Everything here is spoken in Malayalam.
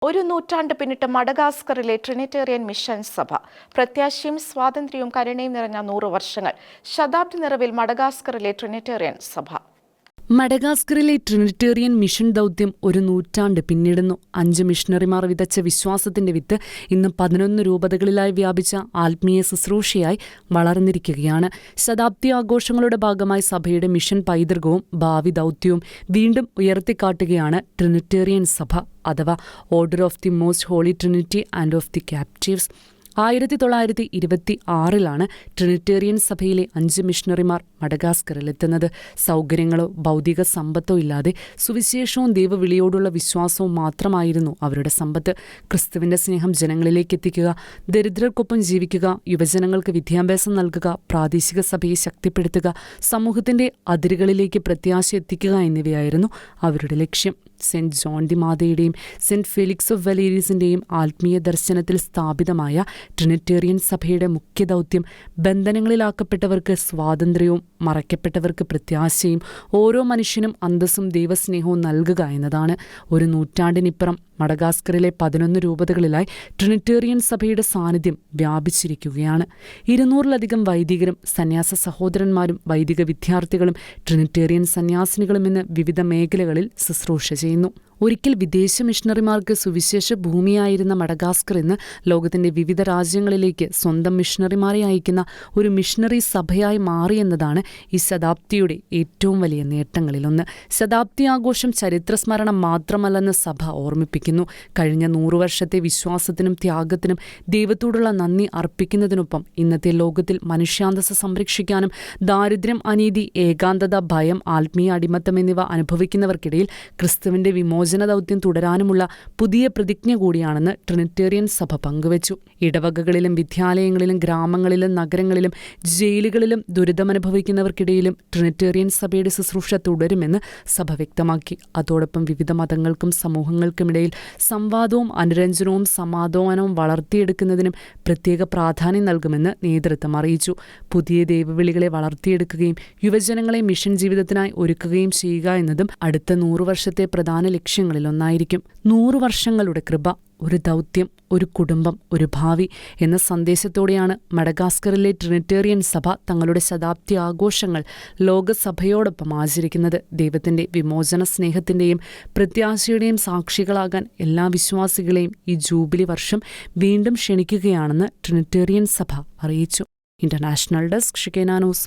ഒരു നൂറ്റാണ്ട് പിന്നിട്ട് മഡഗാസ്കറിലെ ട്രിനിറ്റേറിയൻ മിഷൻ സഭ. പ്രത്യാശയും സ്വാതന്ത്ര്യവും കരുണയും നിറഞ്ഞ 100 വർഷങ്ങൾ. ശതാബ്ദി നിറവിൽ മഡഗാസ്കറിലെ ട്രിനിറ്റേറിയൻ സഭ. മഡഗാസ്കറിലെ ട്രിനിറ്റേറിയൻ മിഷൻ ദൗത്യം ഒരു നൂറ്റാണ്ട് പിന്നിടുന്നു. 5 മിഷണറിമാർ വിതച്ച വിശ്വാസത്തിന്റെ വിത്ത് ഇന്ന് 11 രൂപതകളിലായി വ്യാപിച്ച ആത്മീയ ശുശ്രൂഷയായി വളർന്നിരിക്കുകയാണ്. ശതാബ്ദി ആഘോഷങ്ങളുടെ ഭാഗമായി സഭയുടെ മിഷൻ പൈതൃകവും ഭാവി ദൗത്യവും വീണ്ടും ഉയർത്തിക്കാട്ടുകയാണ് ട്രിനിറ്റേറിയൻ സഭ, അഥവാ order of the most holy Trinity and of the captives. 1926 Trinitarian സഭയിലെ 5 മിഷണറിമാർ മഡഗാസ്കറിലെത്തുന്നത്. സൗകര്യങ്ങളോ ഭൗതിക സമ്പത്തോ ഇല്ലാതെ സുവിശേഷവും ദൈവവിളിയോടുള്ള വിശ്വാസവും മാത്രമായിരുന്നു അവരുടെ സമ്പത്ത്. ക്രിസ്തുവിന്റെ സ്നേഹം ജനങ്ങളിലേക്ക് എത്തിക്കുക, ദരിദ്രർക്കൊപ്പം ജീവിക്കുക, യുവജനങ്ങൾക്ക് വിദ്യാഭ്യാസം നൽകുക, പ്രാദേശിക സഭയെ ശക്തിപ്പെടുത്തുക, സമൂഹത്തിന്റെ അതിരുകളിലേക്ക് പ്രത്യാശ എത്തിക്കുക എന്നിവയായിരുന്നു അവരുടെ ലക്ഷ്യം. സെന്റ് ജോൺ ദി മാതയുടെയും സെന്റ് ഫെലിക്സ് ഓഫ് വലേരീസിന്റെയും ആത്മീയ ദർശനത്തിൽ സ്ഥാപിതമായ ട്രിനിറ്റേറിയൻ സഭയുടെ മുഖ്യ ദൗത്യം ബന്ധനങ്ങളിലാക്കപ്പെട്ടവർക്ക് സ്വാതന്ത്ര്യവും മറയ്ക്കപ്പെട്ടവർക്ക് പ്രത്യാശയും ഓരോ മനുഷ്യനും അന്തസ്സും ദൈവസ്നേഹവും നൽകുക എന്നതാണ്. ഒരു നൂറ്റാണ്ടിനിപ്പുറം മഡഗാസ്കറിലെ 11 രൂപതകളിലായി ട്രിനിറ്റേറിയൻ സഭയുടെ സാന്നിധ്യം വ്യാപിച്ചിരിക്കുകയാണ്. 200-ലധികം വൈദികരും സന്യാസ സഹോദരന്മാരും വൈദിക വിദ്യാർത്ഥികളും ട്രിനിറ്റേറിയൻ സന്യാസിനികളും ഇന്ന് വിവിധ മേഖലകളിൽ ശുശ്രൂഷ ചെയ്യുന്നു. ഒരിക്കൽ വിദേശ മിഷണറിമാർക്ക് സുവിശേഷ ഭൂമിയായിരുന്ന മഡഗാസ്കർ ഇന്ന് ലോകത്തിന്റെ വിവിധ രാജ്യങ്ങളിലേക്ക് സ്വന്തം മിഷണറിമാരെ അയക്കുന്ന ഒരു മിഷണറി സഭയായി മാറിയെന്നതാണ് ഈ ശതാബ്ദിയുടെ ഏറ്റവും വലിയ നേട്ടങ്ങളിലൊന്ന്. ശതാബ്ദി ആഘോഷം ചരിത്രസ്മരണം മാത്രമല്ലെന്ന് സഭ ഓർമ്മിപ്പിക്കുന്നു. കഴിഞ്ഞ 100 വർഷത്തെ വിശ്വാസത്തിനും ത്യാഗത്തിനും ദൈവത്തോടുള്ള നന്ദി അർപ്പിക്കുന്നതിനൊപ്പം ഇന്നത്തെ ലോകത്തിൽ മനുഷ്യാന്തസ്സ് സംരക്ഷിക്കാനും ദാരിദ്ര്യം, അനീതി, ഏകാന്തത, ഭയം, ആത്മീയ അടിമത്തം എന്നിവ അനുഭവിക്കുന്നവർക്കിടയിൽ ക്രിസ്തുവിന്റെ വിമോചന ദൗത്യം തുടരാനുമുള്ള പുതിയ പ്രതിജ്ഞ കൂടിയാണെന്ന് ട്രിനിറ്റേറിയൻ സഭ പങ്കുവച്ചു. ഇടവകകളിലും വിദ്യാലയങ്ങളിലും ഗ്രാമങ്ങളിലും നഗരങ്ങളിലും ജയിലുകളിലും ദുരിതമനുഭവിക്കുന്നവർക്കിടയിലും ട്രിനിറ്റേറിയൻ സഭയുടെ ശുശ്രൂഷ തുടരുമെന്ന് സഭ വ്യക്തമാക്കി. അതോടൊപ്പം വിവിധ മതങ്ങൾക്കും സമൂഹങ്ങൾക്കുമിടയിൽ സംവാദവും അനുരഞ്ജനവും സമാധാനവും വളർത്തിയെടുക്കുന്നതിനും പ്രത്യേക പ്രാധാന്യം നൽകുമെന്ന് നേതൃത്വം അറിയിച്ചു. പുതിയ ദൈവവിളികളെ വളർത്തിയെടുക്കുകയും യുവജനങ്ങളെ മിഷൻ ജീവിതത്തിനായി ഒരുക്കുകയും ചെയ്യുക എന്നതും അടുത്ത 100 വർഷത്തെ പ്രധാന ലക്ഷ്യങ്ങളിലൊന്നായിരിക്കും. 100 വർഷങ്ങളുടെ കൃപ, ഒരു ദൗത്യം, ഒരു കുടുംബം, ഒരു ഭാവി എന്ന സന്ദേശത്തോടെയാണ് മഡഗാസ്കറിലെ ട്രിനിറ്റേറിയൻ സഭ തങ്ങളുടെ ശതാബ്ദി ആഘോഷങ്ങൾ ലോകസഭയോടൊപ്പം ആചരിക്കുന്നത്. ദൈവത്തിന്റെ വിമോചന സ്നേഹത്തിന്റെയും പ്രത്യാശയുടെയും സാക്ഷികളാകാൻ എല്ലാ വിശ്വാസികളെയും ഈ ജൂബിലി വർഷം വീണ്ടും ക്ഷണിക്കുകയാണെന്ന് ട്രിനിറ്റേറിയൻ സഭ അറിയിച്ചു. International desk, Shekinah news.